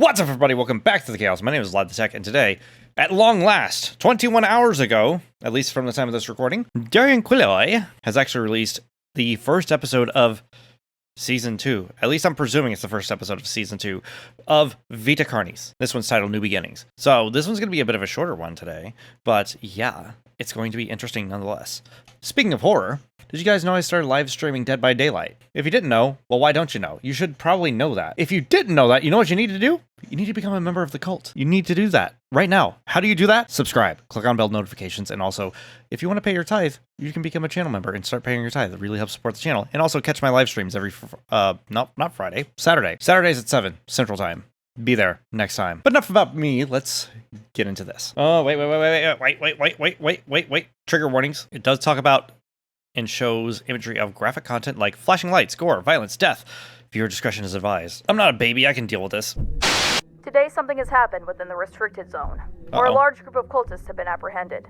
What's up, everybody? Welcome back to the Chaos. My name is Vlad the-tek, and today, at long last, 21 hours ago, at least from the time of this recording, Darian Quilloy has actually released the first episode of Season 2. At least I'm presuming it's the first episode of Season 2 of Vita Carnis. This one's titled New Beginnings. So this one's going to be a bit of a shorter one today, but yeah, it's going to be interesting nonetheless. Speaking of horror, did you guys know I started live streaming Dead by Daylight? If you didn't know, well, why don't you know? You should probably know that. If you didn't know that, you know what you need to do? You need to become a member of the cult. You need to do that right now. How do you do that? Subscribe, click on bell notifications, and also, if you want to pay your tithe, you can become a channel member and start paying your tithe. It really helps support the channel. And also catch my live streams every, not Friday, Saturday. Saturdays at 7 Central Time. Be there next time. But enough about me. Let's get into this. Oh, wait. Trigger warnings. It does talk about and shows imagery of graphic content like flashing lights, gore, violence, death. Viewer discretion is advised. I'm not a baby. I can deal with this. Today, something has happened within the restricted zone, where a large group of cultists have been apprehended.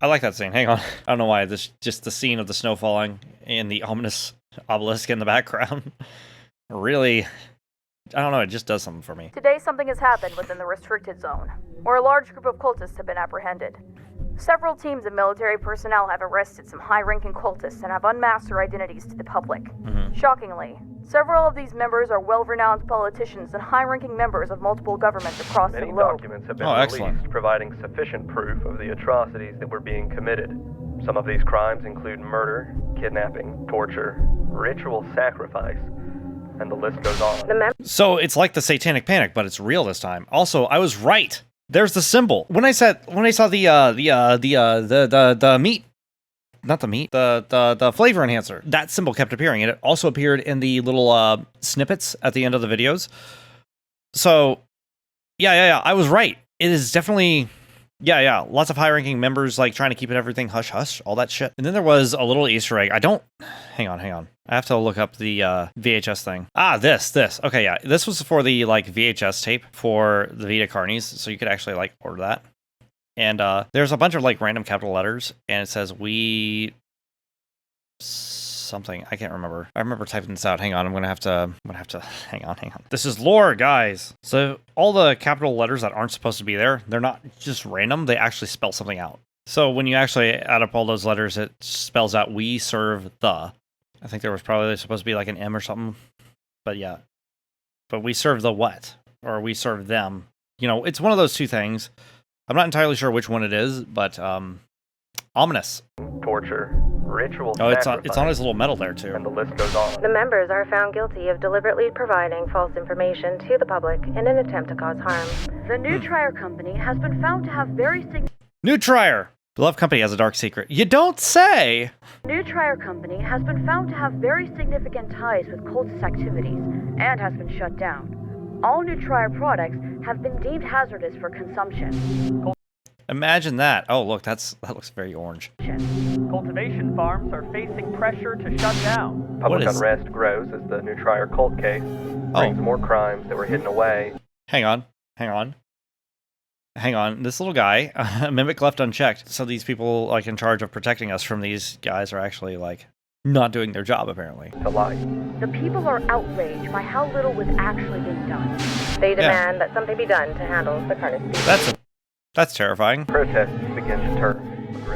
I like that scene. Hang on. I don't know why. This just the scene of the snow falling and the ominous obelisk in the background. Really, I don't know. It just does something for me. Today, something has happened within the restricted zone, where a large group of cultists have been apprehended. Several teams of military personnel have arrested some high-ranking cultists and have unmasked their identities to the public. Shockingly, several of these members are well-renowned politicians and high-ranking members of multiple governments across the globe. Many documents have been released providing sufficient proof of the atrocities that were being committed. Some of these crimes include murder, kidnapping, torture, ritual sacrifice, and the list goes on. So it's like the Satanic Panic, but it's real this time. Also, I was right. There's the symbol. When I saw the meat, not the meat, the flavor enhancer, that symbol kept appearing, and it also appeared in the little snippets at the end of the videos. So, yeah, I was right. It is definitely, lots of high-ranking members like trying to keep everything hush hush, all that shit. And then there was a little Easter egg. Hang on. I have to look up the VHS thing. This. Okay, yeah. This was for the VHS tape for the Vita Carnis, so you could actually order that. And there's a bunch of random capital letters, and it says we something. I can't remember. I remember typing this out. Hang on. I'm gonna have to hang on. This is lore, guys. So all the capital letters that aren't supposed to be there, they're not just random. They actually spell something out. So when you actually add up all those letters, it spells out we serve the. I think there was probably supposed to be an M or something. But yeah. But we serve the what? Or we serve them. You know, it's one of those two things. I'm not entirely sure which one it is, but ominous. Torture, ritual sacrifice. It's on his little medal there too. And the list goes on. The members are found guilty of deliberately providing false information to the public in an attempt to cause harm. The New Trier Company has been found to have very significant... New Trier! Beloved company has a dark secret. You don't say! New Trier Company has been found to have very significant ties with cultist activities and has been shut down. All New Trier products have been deemed hazardous for consumption. Imagine that. Oh, look, that looks very orange. Cultivation farms are facing pressure to shut down. Public unrest grows as the New Trier cult case brings more crimes that were hidden away. Hang on. This little guy, a mimic left unchecked. So these people in charge of protecting us from these guys are actually not doing their job apparently. To lie. The people are outraged by how little was actually being done. They demand that something be done to handle the Carnis people. That's terrifying. Protests begin to turn.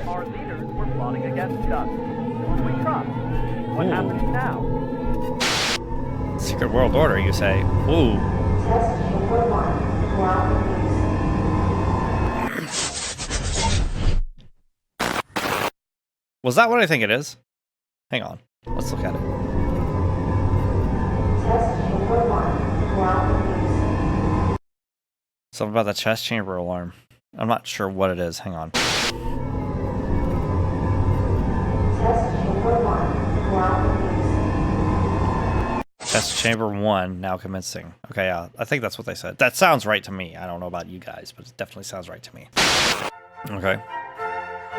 Our leaders were plotting against us. Who do we trust? What happens now? Secret World Order, you say? Ooh. Was that what I think it is? Hang on. Let's look at it. Something about the chest chamber alarm. I'm not sure what it is. Hang on. Chest chamber 1 now commencing. Okay, yeah. I think that's what they said. That sounds right to me. I don't know about you guys, but it definitely sounds right to me. Okay.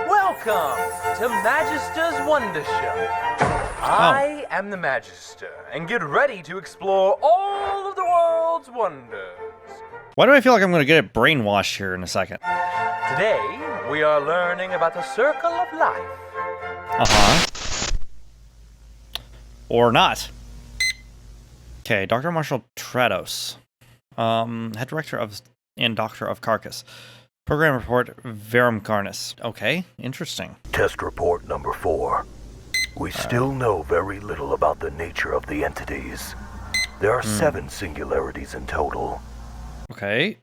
Welcome to Magister's Wonder Show. I am the Magister, and get ready to explore all of the world's wonders. Why do I feel like I'm going to get it brainwashed here in a second? Today, we are learning about the circle of life. Uh-huh. Or not. Okay, Dr. Marshall Trados. Head director of and doctor of Carcass. Program report, Vita Carnis. Okay, interesting. Test report number 4. We still know very little about the nature of the entities. There are 7 singularities in total. Okay.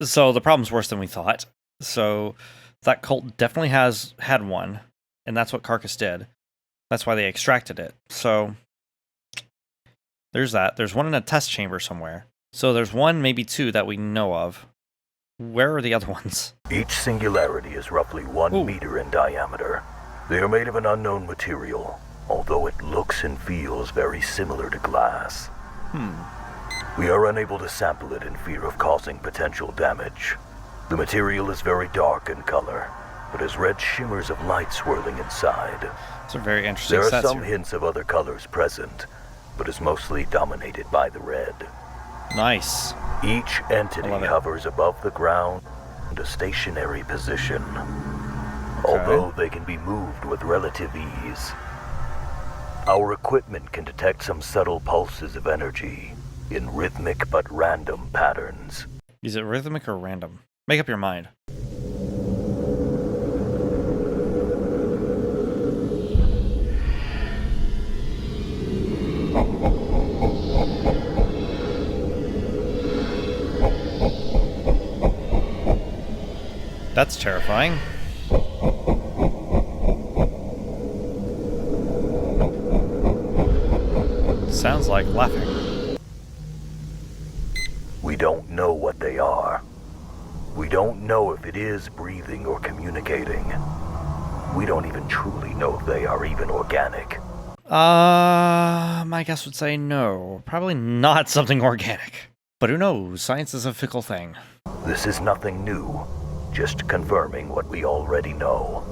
So the problem's worse than we thought. So that cult definitely had one, and that's what Carcass did. That's why they extracted it. So there's that. There's one in a test chamber somewhere. So there's one, maybe 2 that we know of. Where are the other ones? Each singularity is roughly 1 meter in diameter. They are made of an unknown material, although it looks and feels very similar to glass. We are unable to sample it in fear of causing potential damage. The material is very dark in color, but has red shimmers of light swirling inside. It's a very interesting There are set some here. hints of other colors present, but is mostly dominated by the red. Nice. Each entity love it. hovers above the ground in a stationary position, although they can be moved with relative ease. Our equipment can detect some subtle pulses of energy in rhythmic but random patterns. Is it rhythmic or random? Make up your mind. That's terrifying. Sounds like laughing. We don't know what they are. We don't know if it is breathing or communicating. We don't even truly know if they are even organic. My guess would say no. Probably not something organic. But who knows? Science is a fickle thing. This is nothing new, just confirming what we already know.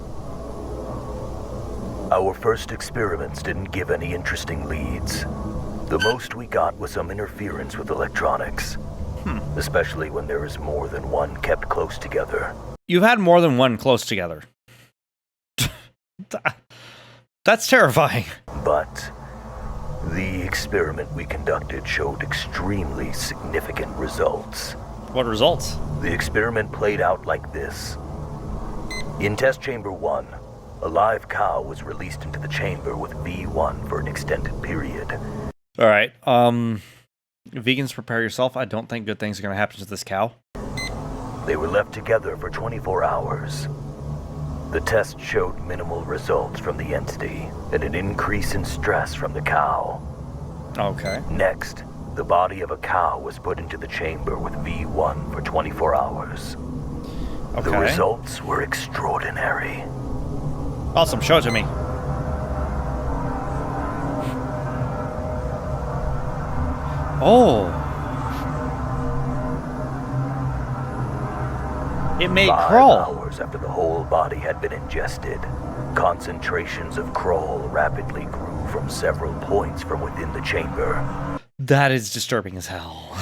Our first experiments didn't give any interesting leads. The most we got was some interference with electronics, especially when there is more than one kept close together. You've had more than one close together. That's terrifying. But the experiment we conducted showed extremely significant results. What results? The experiment played out like this. In test chamber 1, a live cow was released into the chamber with V1 for an extended period. All right. Vegans, prepare yourself. I don't think good things are going to happen to this cow. They were left together for 24 hours. The test showed minimal results from the entity and an increase in stress from the cow. Okay. Next, the body of a cow was put into the chamber with V1 for 24 hours. Okay. The results were extraordinary. Awesome. Show it to me. Oh. It made 5 crawl. hours after the whole body had been ingested, concentrations of crawl rapidly grew from several points from within the chamber. That is disturbing as hell.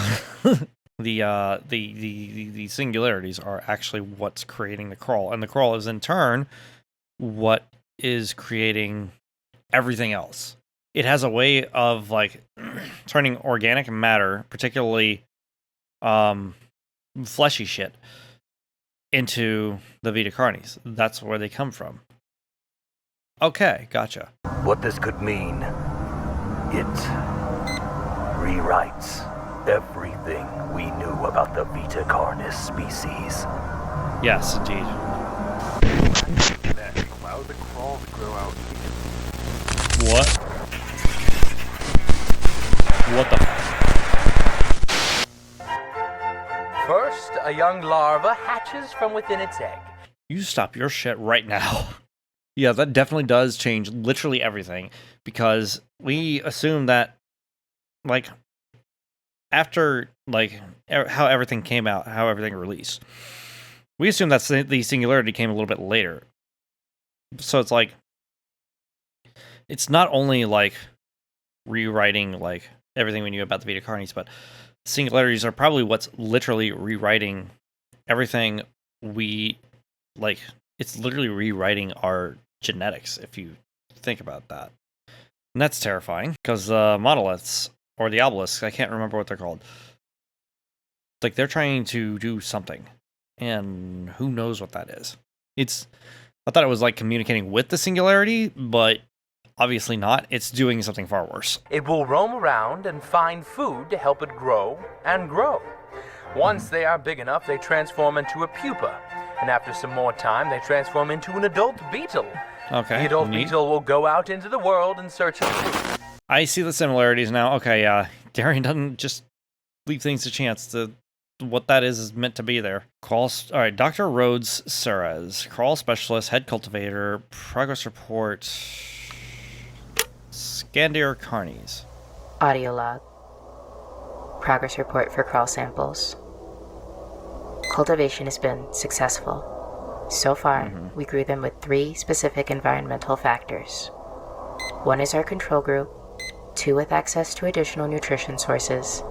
The singularities are actually what's creating the crawl, and the crawl is in turn what is creating everything else. It has a way of like turning organic matter, particularly fleshy shit, into the Vita Carnis. That's where they come from. Okay, gotcha. What this could mean, it rewrites everything we knew about the Vita Carnis species. Yes, indeed. Allow the crawl to grow out here. What? What the fuck? First, a young larva hatches from within its egg. You stop your shit right now. Yeah, that definitely does change literally everything, because we assume that, like, after, like, how everything came out, how everything released, we assume that the Singularity came a little bit later. So it's like, it's not only, like, rewriting, like, everything we knew about the Vita Carnis, but Singularities are probably what's literally rewriting everything we, like, it's literally rewriting our genetics, if you think about that. And that's terrifying, because the monoliths, or the obelisks, I can't remember what they're called, Like, they're trying to do something, and who knows what that is. I thought it was like communicating with the Singularity, but obviously not. It's doing something far worse. It will roam around and find food to help it grow and grow. Once they are big enough, they transform into a pupa. And after some more time, they transform into an adult beetle. Okay. The adult neat. beetle will go out into the world in search of food. I see the similarities now. Okay, Darian doesn't just leave things to chance. What that is meant to be there. All right, Dr. Rhodes Serres, crawl specialist, head cultivator, progress report, Vita Carnis. Audio log. Progress report for crawl samples. Cultivation has been successful. So far, we grew them with 3 specific environmental factors. 1 is our control group, 2 with access to additional nutrition sources,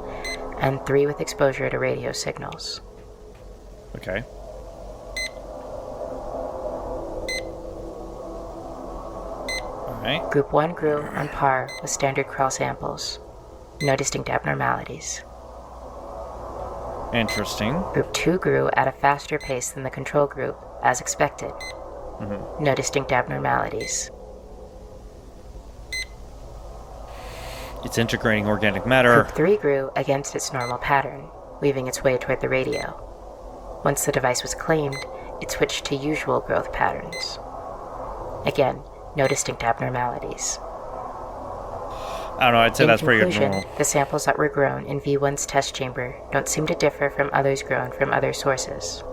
and 3 with exposure to radio signals. Okay. Alright. Group 1 grew on par with standard crawl samples. No distinct abnormalities. Interesting. Group 2 grew at a faster pace than the control group, as expected. No distinct abnormalities. It's integrating organic matter. Group 3 grew against its normal pattern, weaving its way toward the radio. Once the device was claimed, it switched to usual growth patterns. Again, no distinct abnormalities. I don't know, I'd say that's pretty good. In conclusion, the samples that were grown in V1's test chamber don't seem to differ from others grown from other sources.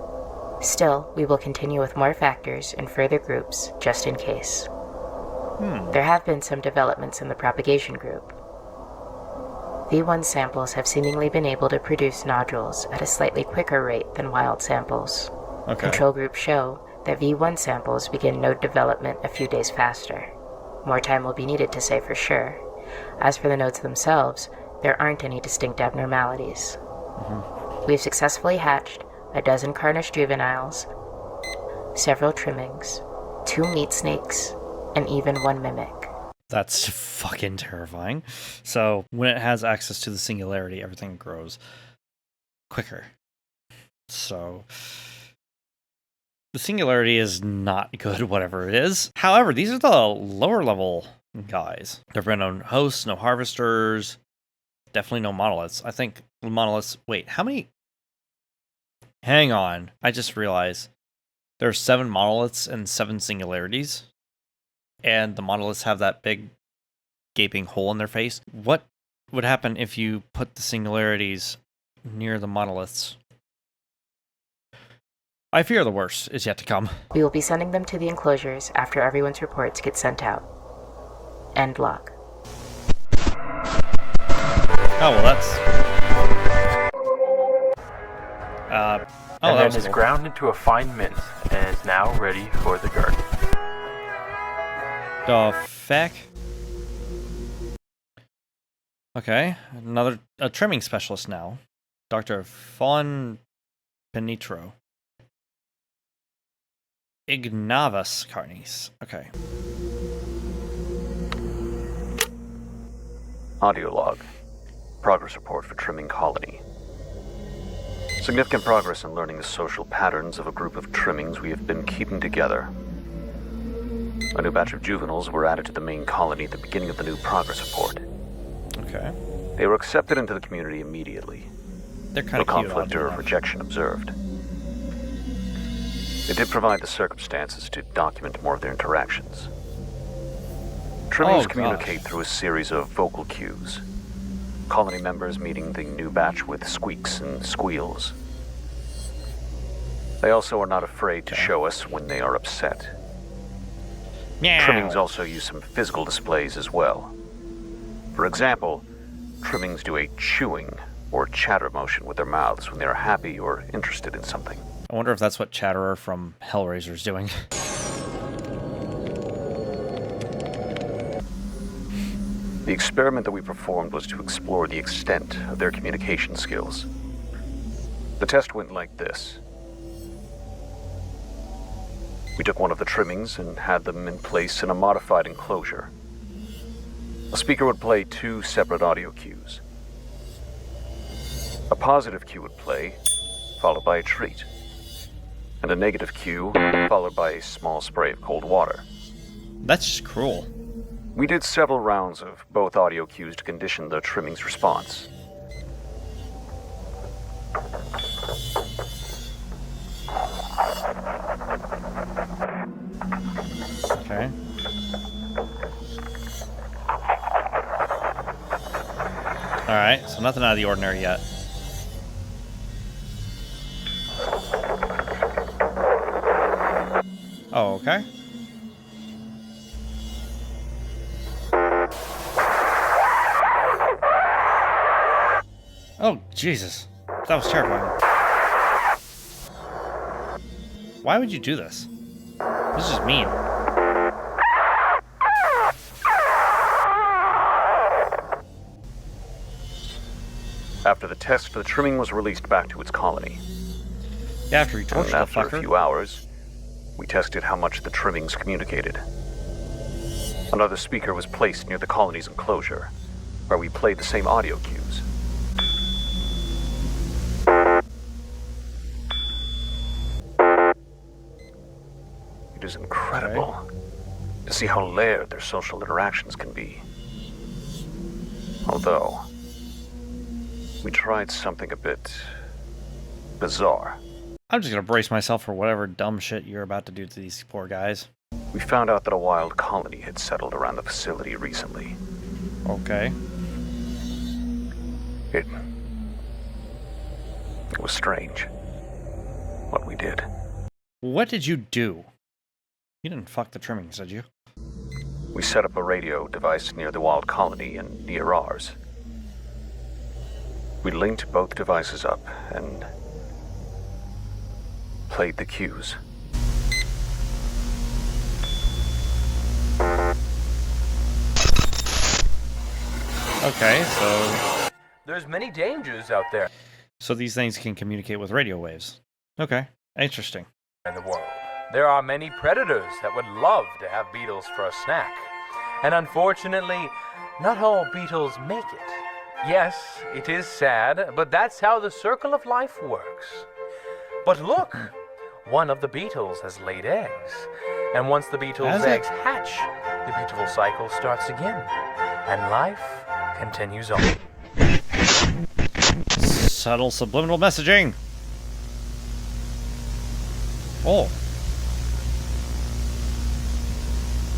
Still, we will continue with more factors and further groups, just in case. There have been some developments in the propagation group. V1 samples have seemingly been able to produce nodules at a slightly quicker rate than wild samples. Okay. Control groups show that V1 samples begin node development a few days faster. More time will be needed to say for sure. As for the nodes themselves, there aren't any distinct abnormalities. We've successfully hatched a dozen Carnish juveniles, several trimmings, 2 meat snakes, and even 1 mimic. That's fucking terrifying. So, when it has access to the Singularity, everything grows quicker. So, the Singularity is not good, whatever it is. However, these are the lower level guys. There have been no hosts, no harvesters, definitely no monoliths. I think monoliths... Wait, how many... Hang on. I just realized there are 7 monoliths and 7 singularities. And the monoliths have that big gaping hole in their face. What would happen if you put the singularities near the monoliths? I fear the worst is yet to come. We will be sending them to the enclosures after everyone's reports get sent out. End log. Oh, well, that's... and that then was is cool. ground into a fine mint and is now ready for the garden. The feck? Okay, a trimming specialist now. Dr. Fawn Penitro. Ignavus Carnis. Okay. Audio log. Progress report for trimming colony. Significant progress in learning the social patterns of a group of trimmings we have been keeping together. A new batch of juveniles were added to the main colony at the beginning of the new progress report. Okay. They were accepted into the community immediately. They're kind No of cute. conflict or rejection observed. They did provide the circumstances to document more of their interactions. Trimmings communicate through a series of vocal cues. Colony members meeting the new batch with squeaks and squeals. They also are not afraid to show us when they are upset. Meow. Trimmings also use some physical displays as well. For example, trimmings do a chewing or chatter motion with their mouths when they are happy or interested in something. I wonder if that's what Chatterer from Hellraiser is doing. The experiment that we performed was to explore the extent of their communication skills. The test went like this. We took one of the trimmings and had them in place in a modified enclosure. A speaker would play 2 separate audio cues. A positive cue would play, followed by a treat. And a negative cue, followed by a small spray of cold water. That's just cruel. We did several rounds of both audio cues to condition the trimming's response. Okay. Alright, so nothing out of the ordinary yet. Oh, okay. Oh, Jesus. That was terrifying. Why would you do this? This is just mean. After the test, the trimming was released back to its colony. Yeah, after he tortured the after fucker. a few hours, we tested how much the trimmings communicated. Another speaker was placed near the colony's enclosure, where we played the same audio cues. It is incredible to see how layered their social interactions can be. Although, we tried something a bit bizarre. I'm just gonna brace myself for whatever dumb shit you're about to do to these poor guys. We found out that a wild colony had settled around the facility recently. Okay. It was strange what we did. What did you do? You didn't fuck the trimmings, did you? We set up a radio device near the wild colony and near ours. We linked both devices up and played the cues. Okay, so... There's many dangers out there So these things can communicate with radio waves. Okay, interesting. in the world. There are many predators that would love to have beetles for a snack. And unfortunately, not all beetles make it. Yes, it is sad, but that's how the circle of life works. But look, one of the beetles has laid eggs. And once the beetle's Has it? eggs hatch, the beautiful cycle starts again. And life continues on. Subtle subliminal messaging. Oh.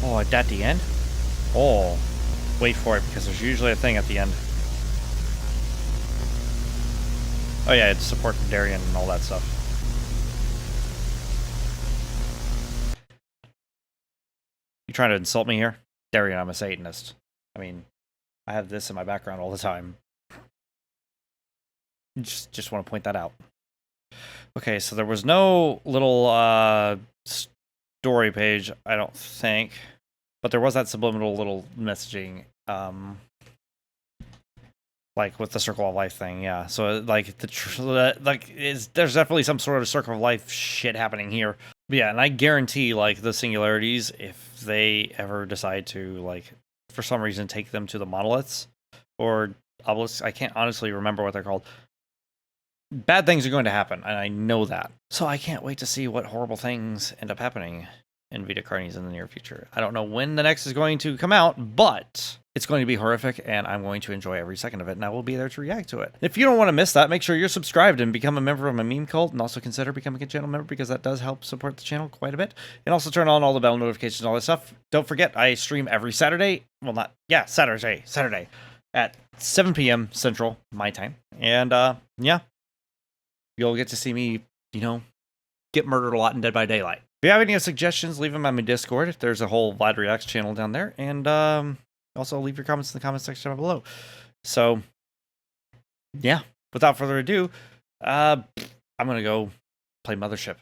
Oh, at the end? Oh. Wait for it, because there's usually a thing at the end. Oh yeah, it's support from Darien and all that stuff. You trying to insult me here? Darien, I'm a Satanist. I mean, I have this in my background all the time. Just want to point that out. Okay, so there was no little story page, I don't think, but there was that subliminal little messaging, like with the circle of life thing. Yeah, so like there's definitely some sort of circle of life shit happening here. But yeah, and I guarantee like the singularities, if they ever decide to like for some reason take them to the monoliths or obelisks, I can't honestly remember what they're called. Bad things are going to happen, and I know that. So I can't wait to see what horrible things end up happening in Vita Carnis in the near future. I don't know when the next is going to come out, but it's going to be horrific, and I'm going to enjoy every second of it, and I will be there to react to it. If you don't want to miss that, make sure you're subscribed and become a member of my meme cult, and also consider becoming a channel member, because that does help support the channel quite a bit. And also turn on all the bell notifications and all that stuff. Don't forget, I stream every Saturday. Well, not... Yeah, Saturday. At 7 p.m. Central, my time. And, yeah. You'll get to see me, you know, get murdered a lot in Dead by Daylight. If you have any suggestions, leave them on my Discord. There's a whole Vlad Reacts channel down there. And also leave your comments in the comment section down below. So, yeah, without further ado, I'm going to go play Mothership.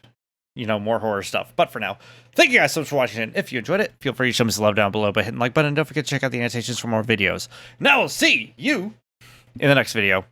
You know, more horror stuff. But for now, thank you guys so much for watching. And if you enjoyed it, feel free to show me some love down below by hitting the like button. Don't forget to check out the annotations for more videos. And I will see you in the next video.